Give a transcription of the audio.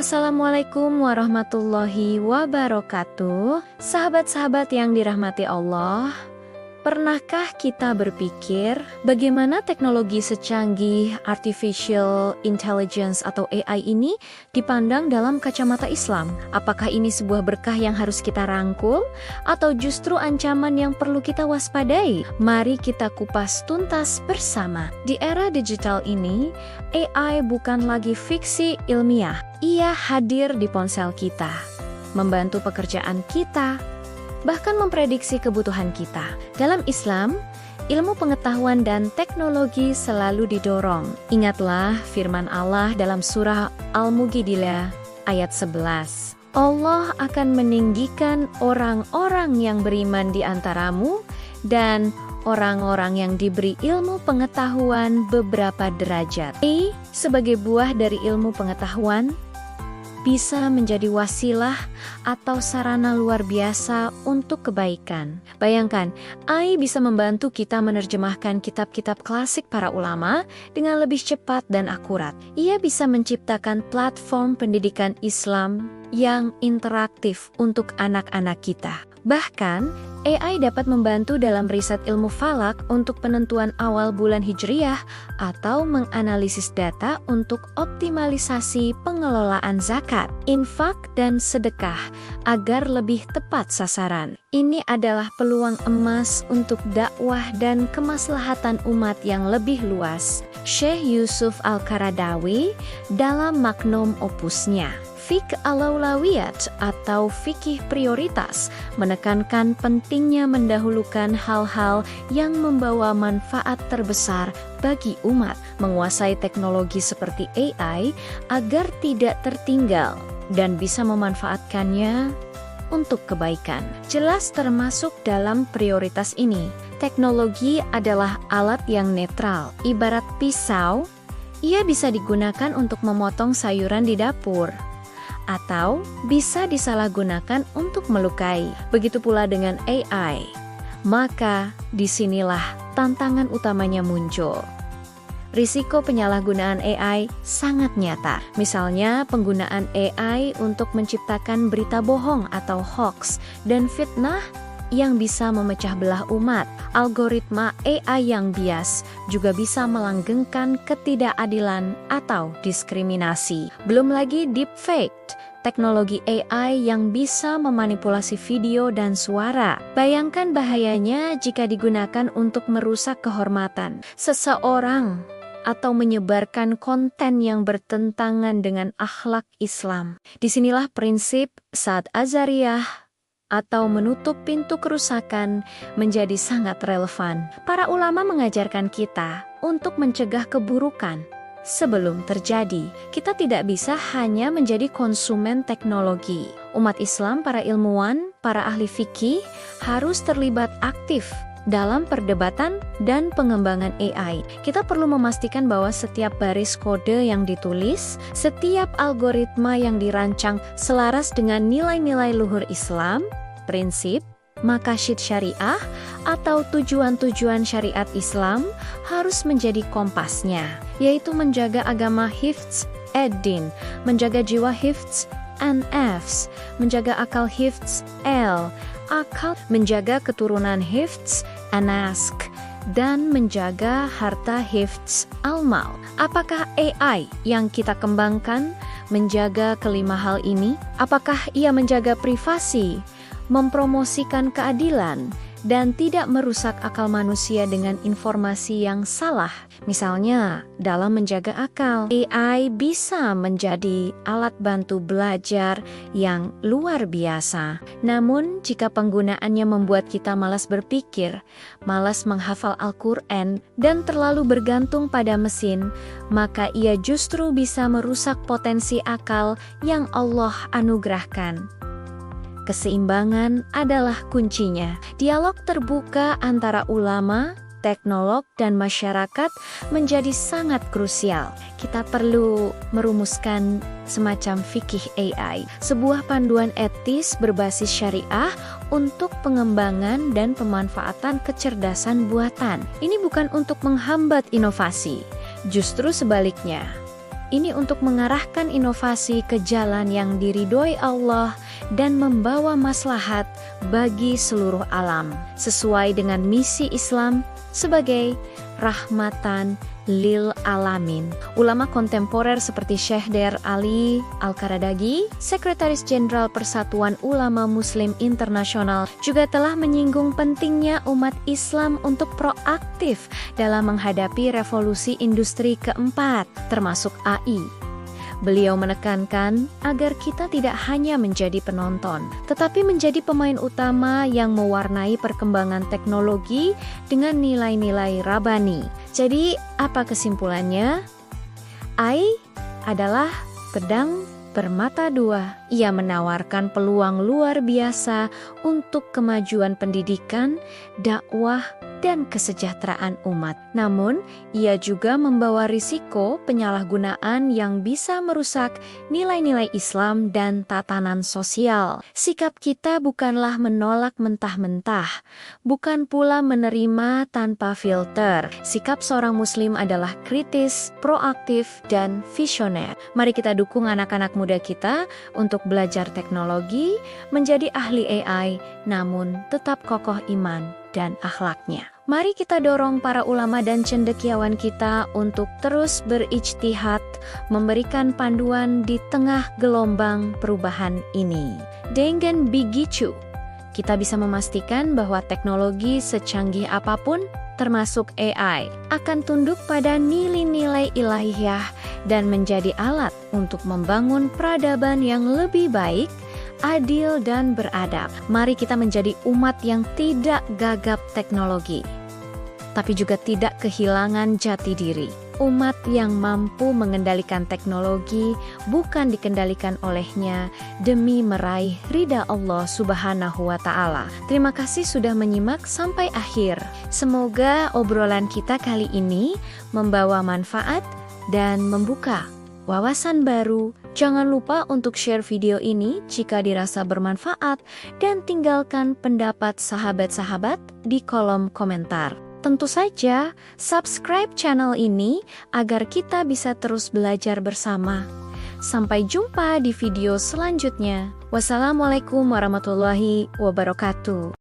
Assalamualaikum warahmatullahi wabarakatuh. Sahabat-sahabat yang dirahmati Allah, pernahkah kita berpikir bagaimana teknologi secanggih artificial intelligence atau AI ini dipandang dalam kacamata Islam? Apakah ini sebuah berkah yang harus kita rangkul atau justru ancaman yang perlu kita waspadai? Mari kita kupas tuntas bersama. Di era digital ini, AI bukan lagi fiksi ilmiah. Ia hadir di ponsel kita, membantu pekerjaan kita, bahkan memprediksi kebutuhan kita. Dalam Islam, ilmu pengetahuan dan teknologi selalu didorong. Ingatlah firman Allah dalam surah Al-Mujadilah ayat 11. Allah akan meninggikan orang-orang yang beriman di antaramu dan orang-orang yang diberi ilmu pengetahuan beberapa derajat. Sebagai buah dari ilmu pengetahuan, bisa menjadi wasilah atau sarana luar biasa untuk kebaikan. Bayangkan, AI bisa membantu kita menerjemahkan kitab-kitab klasik para ulama dengan lebih cepat dan akurat. Ia bisa menciptakan platform pendidikan Islam yang interaktif untuk anak-anak kita. Bahkan, AI dapat membantu dalam riset ilmu falak untuk penentuan awal bulan Hijriyah atau menganalisis data untuk optimalisasi pengelolaan zakat, infak, dan sedekah agar lebih tepat sasaran. Ini adalah peluang emas untuk dakwah dan kemaslahatan umat yang lebih luas. Syekh Yusuf Al-Qaradawi dalam magnum opusnya Fiqh al-Aulawiyat atau fikih prioritas menekankan pentingnya mendahulukan hal-hal yang membawa manfaat terbesar bagi umat, menguasai teknologi seperti AI agar tidak tertinggal dan bisa memanfaatkannya untuk kebaikan. Jelas termasuk dalam prioritas ini, teknologi adalah alat yang netral. Ibarat pisau, ia bisa digunakan untuk memotong sayuran di dapur, atau bisa disalahgunakan untuk melukai. Begitu pula dengan AI. Maka disinilah tantangan utamanya muncul. Risiko penyalahgunaan AI sangat nyata. Misalnya penggunaan AI untuk menciptakan berita bohong atau hoax dan fitnah yang bisa memecah belah umat. Algoritma AI yang bias juga bisa melanggengkan ketidakadilan atau diskriminasi. Belum lagi deepfake, teknologi AI yang bisa memanipulasi video dan suara. Bayangkan bahayanya jika digunakan untuk merusak kehormatan seseorang atau menyebarkan konten yang bertentangan dengan akhlak Islam. Disinilah prinsip Saad Azariyah atau menutup pintu kerusakan menjadi sangat relevan. Para ulama mengajarkan kita untuk mencegah keburukan sebelum terjadi. Kita tidak bisa hanya menjadi konsumen teknologi. Umat Islam, para ilmuwan, para ahli fikih harus terlibat aktif dalam perdebatan dan pengembangan AI. Kita perlu memastikan bahwa setiap baris kode yang ditulis, setiap algoritma yang dirancang selaras dengan nilai-nilai luhur Islam, prinsip, maqasid syariah, atau tujuan-tujuan syariat Islam harus menjadi kompasnya, yaitu menjaga agama hifdz ed-din, menjaga jiwa hifdz an-nafs, menjaga akal hifdz akal, menjaga keturunan hifdz an-nask, dan menjaga harta hifdz al-mal. Apakah AI yang kita kembangkan menjaga kelima hal ini? Apakah ia menjaga privasi, mempromosikan keadilan, dan tidak merusak akal manusia dengan informasi yang salah? Misalnya, dalam menjaga akal, AI bisa menjadi alat bantu belajar yang luar biasa. Namun, jika penggunaannya membuat kita malas berpikir, malas menghafal Al-Quran, dan terlalu bergantung pada mesin, maka ia justru bisa merusak potensi akal yang Allah anugerahkan. Keseimbangan adalah kuncinya. Dialog terbuka antara ulama, teknolog, dan masyarakat menjadi sangat krusial. Kita perlu merumuskan semacam fikih AI, sebuah panduan etis berbasis syariah untuk pengembangan dan pemanfaatan kecerdasan buatan. Ini bukan untuk menghambat inovasi, justru sebaliknya. Ini untuk mengarahkan inovasi ke jalan yang diridhoi Allah dan membawa maslahat bagi seluruh alam, sesuai dengan misi Islam sebagai rahmatan lil alamin. Ulama kontemporer seperti Syekh Dair Ali Al-Qaradagi, Sekretaris Jenderal Persatuan Ulama Muslim Internasional, juga telah menyinggung pentingnya umat Islam untuk proaktif dalam menghadapi revolusi industri keempat, termasuk AI. Beliau menekankan agar kita tidak hanya menjadi penonton, tetapi menjadi pemain utama yang mewarnai perkembangan teknologi dengan nilai-nilai Rabbani. Jadi, apa kesimpulannya? AI adalah pedang bermata dua. Ia menawarkan peluang luar biasa untuk kemajuan pendidikan, dakwah, dan kesejahteraan umat. Namun, ia juga membawa risiko penyalahgunaan yang bisa merusak nilai-nilai Islam dan tatanan sosial. Sikap kita bukanlah menolak mentah-mentah, bukan pula menerima tanpa filter. Sikap seorang muslim adalah kritis, proaktif, dan visioner. Mari kita dukung anak-anak muda kita untuk belajar teknologi, menjadi ahli AI, namun tetap kokoh iman dan akhlaknya. Mari kita dorong para ulama dan cendekiawan kita untuk terus berijtihad, memberikan panduan di tengah gelombang perubahan ini. Dengan begitu, kita bisa memastikan bahwa teknologi secanggih apapun, termasuk AI, akan tunduk pada nilai-nilai ilahiyah dan menjadi alat untuk membangun peradaban yang lebih baik, adil, dan beradab. Mari kita menjadi umat yang tidak gagap teknologi, tapi juga tidak kehilangan jati diri. Umat yang mampu mengendalikan teknologi, bukan dikendalikan olehnya, demi meraih ridha Allah Subhanahu wa Ta'ala. Terima kasih sudah menyimak sampai akhir. Semoga obrolan kita kali ini membawa manfaat dan membuka wawasan baru. Jangan lupa untuk share video ini jika dirasa bermanfaat dan tinggalkan pendapat sahabat-sahabat di kolom komentar. Tentu saja, subscribe channel ini agar kita bisa terus belajar bersama. Sampai jumpa di video selanjutnya. Wassalamualaikum warahmatullahi wabarakatuh.